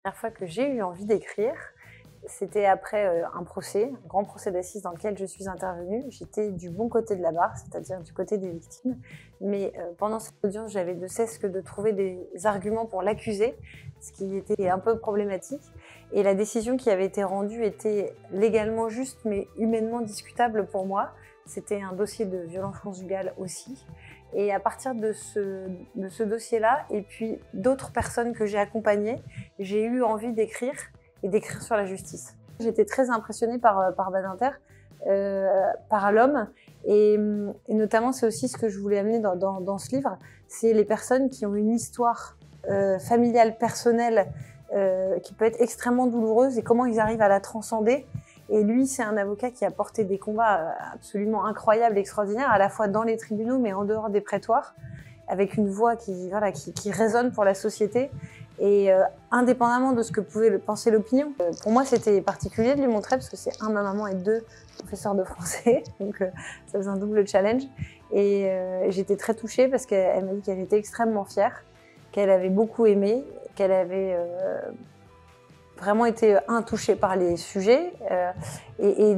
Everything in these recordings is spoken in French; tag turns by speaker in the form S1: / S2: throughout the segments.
S1: La première fois que j'ai eu envie d'écrire, c'était après un grand procès d'assises dans lequel je suis intervenue. J'étais du bon côté de la barre, c'est-à-dire du côté des victimes. Mais pendant cette audience, j'avais de cesse que de trouver des arguments pour l'accuser, ce qui était un peu problématique. Et la décision qui avait été rendue était légalement juste, mais humainement discutable pour moi. C'était un dossier de violence conjugale aussi. Et à partir de ce dossier-là, et puis d'autres personnes que j'ai accompagnées, j'ai eu envie d'écrire et d'écrire sur la justice. J'étais très impressionnée par Badinter, par l'homme, et notamment c'est aussi ce que je voulais amener dans ce livre, c'est les personnes qui ont une histoire familiale, personnelle, qui peut être extrêmement douloureuse et comment ils arrivent à la transcender. Et lui, c'est un avocat qui a porté des combats absolument incroyables, extraordinaires, à la fois dans les tribunaux, mais en dehors des prétoires, avec une voix qui résonne pour la société. Et indépendamment de ce que pouvait penser l'opinion, pour moi, c'était particulier de lui montrer, parce que c'est ma maman et 2 professeurs de français, donc ça faisait un double challenge. Et j'étais très touchée parce qu'elle m'a dit qu'elle était extrêmement fière, qu'elle avait beaucoup aimé, qu'elle avait vraiment été touchée par les sujets et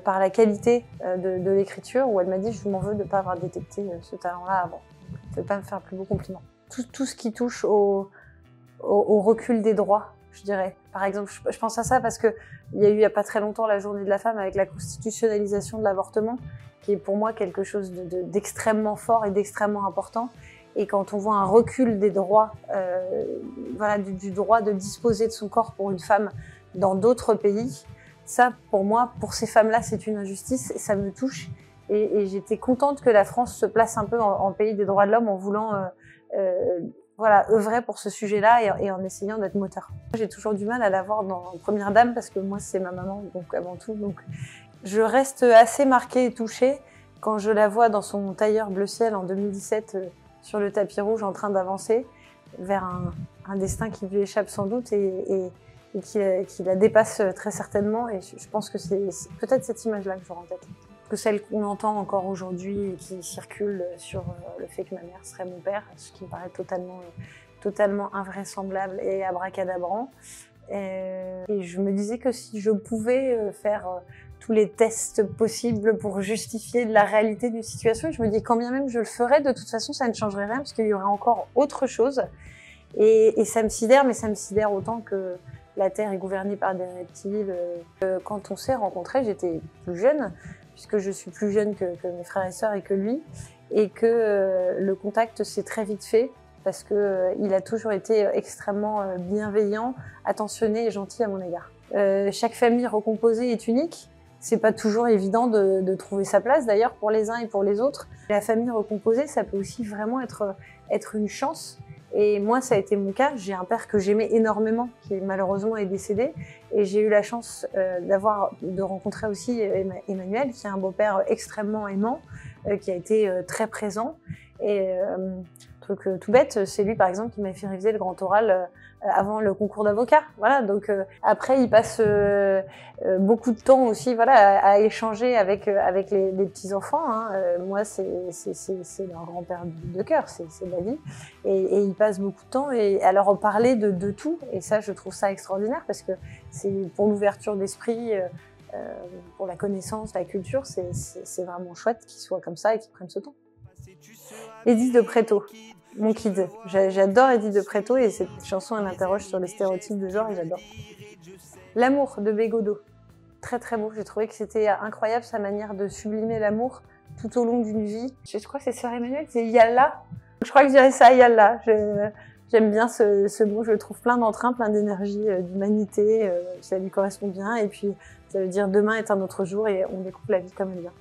S1: par la qualité de l'écriture, où elle m'a dit « je m'en veux de ne pas avoir détecté ce talent-là avant, je ne vais pas me faire plus beau compliment ». Tout ce qui touche au recul des droits, je dirais. Par exemple, je pense à ça parce qu'il y a eu il n'y a pas très longtemps la journée de la femme avec la constitutionnalisation de l'avortement, qui est pour moi quelque chose d'extrêmement fort et d'extrêmement important. Et quand on voit un recul des droits, du droit de disposer de son corps pour une femme dans d'autres pays, ça, pour moi, pour ces femmes-là, c'est une injustice et ça me touche. Et j'étais contente que la France se place un peu en pays des droits de l'homme en voulant œuvrer pour ce sujet-là et en essayant d'être moteur. J'ai toujours du mal à la voir dans Première Dame parce que moi, c'est ma maman, donc avant tout. Donc, je reste assez marquée et touchée quand je la vois dans son tailleur bleu ciel en 2017 sur le tapis rouge en train d'avancer vers un destin qui lui échappe sans doute et qui la dépasse très certainement. Et je pense que c'est peut-être cette image-là que j'aurai en tête. Que celle qu'on entend encore aujourd'hui et qui circule sur le fait que ma mère serait mon père, ce qui me paraît totalement invraisemblable et abracadabrant. Et je me disais que si je pouvais faire tous les tests possibles pour justifier la réalité d'une situation, je me dis quand bien même je le ferais, de toute façon ça ne changerait rien parce qu'il y aurait encore autre chose. Et ça me sidère, mais ça me sidère autant que la Terre est gouvernée par des reptiles. Quand on s'est rencontrés, j'étais plus jeune, puisque je suis plus jeune que mes frères et sœurs et que lui, et que le contact s'est très vite fait, parce qu'il a toujours été extrêmement bienveillant, attentionné et gentil à mon égard. Chaque famille recomposée est unique. C'est pas toujours évident de trouver sa place, d'ailleurs, pour les uns et pour les autres. La famille recomposée, ça peut aussi vraiment être une chance. Et moi, ça a été mon cas. J'ai un père que j'aimais énormément, qui malheureusement est décédé. Et j'ai eu la chance de rencontrer aussi Emmanuel, qui est un beau-père extrêmement aimant, qui a été très présent. Et truc tout bête, c'est lui par exemple qui m'a fait réviser le grand oral avant le concours d'avocat. Voilà, donc après il passe beaucoup de temps aussi, à échanger avec les petits enfants. Moi c'est leur grand-père de cœur, c'est la vie. Et il passe beaucoup de temps à leur parler de tout. Et ça, je trouve ça extraordinaire parce que c'est pour l'ouverture d'esprit. Pour la connaissance, la culture, c'est vraiment chouette qu'ils soient comme ça et qu'ils prennent ce temps. Edith de Pretto, mon kid. J'adore Edith de Pretto et cette chanson, elle m'interroge sur les stéréotypes de genre et j'adore. L'amour de Bégodeau, très très beau. J'ai trouvé que c'était incroyable sa manière de sublimer l'amour tout au long d'une vie. Je crois que c'est Sœur Emmanuelle, c'est Yalla. Je crois que je dirais ça, Yalla. J'aime bien ce mot, je le trouve plein d'entrain, plein d'énergie, d'humanité, ça lui correspond bien. Et puis, ça veut dire demain est un autre jour et on découpe la vie comme elle vient.